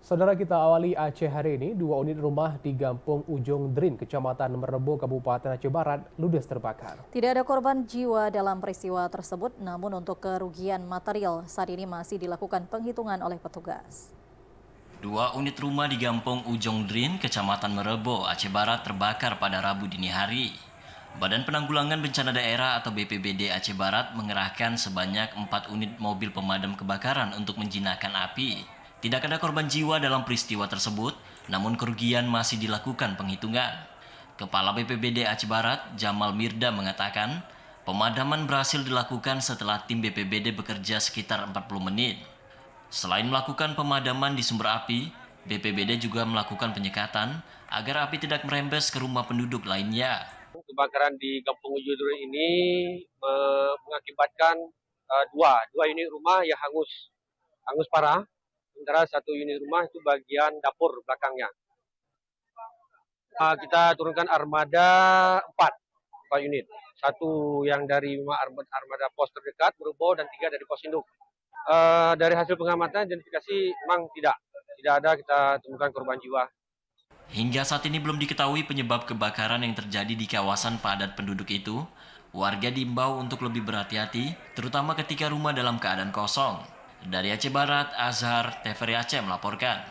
Saudara, kita awali Aceh hari ini. Dua unit rumah di Gampung Ujung Drin, Kecamatan Merebbo, Kabupaten Aceh Barat, ludes terbakar. Tidak ada korban jiwa dalam peristiwa tersebut, namun untuk kerugian material saat ini masih dilakukan penghitungan oleh petugas. Dua unit rumah di Gampung Ujung Drin, Kecamatan Merebbo, Aceh Barat terbakar pada Rabu dini hari. Badan Penanggulangan Bencana Daerah atau BPBD Aceh Barat mengerahkan sebanyak 4 unit mobil pemadam kebakaran untuk menjinakkan api. Tidak ada korban jiwa dalam peristiwa tersebut, namun kerugian masih dilakukan penghitungan. Kepala BPBD Aceh Barat, Jamal Mirda mengatakan, pemadaman berhasil dilakukan setelah tim BPBD bekerja sekitar 40 menit. Selain melakukan pemadaman di sumber api, BPBD juga melakukan penyekatan agar api tidak merembes ke rumah penduduk lainnya. Kebakaran di Kampung Ujung ini mengakibatkan dua unit rumah yang hangus parah. Sementara satu unit rumah itu bagian dapur belakangnya. Kita turunkan armada 4 unit. Satu yang dari armada pos terdekat Merebbo dan 3 dari pos induk. Dari hasil pengamatan identifikasi memang tidak ada kita temukan korban jiwa. Hingga saat ini belum diketahui penyebab kebakaran yang terjadi di kawasan padat penduduk itu. Warga diimbau untuk lebih berhati-hati, terutama ketika rumah dalam keadaan kosong. Dari Aceh Barat, Azhar, TVRI Aceh melaporkan.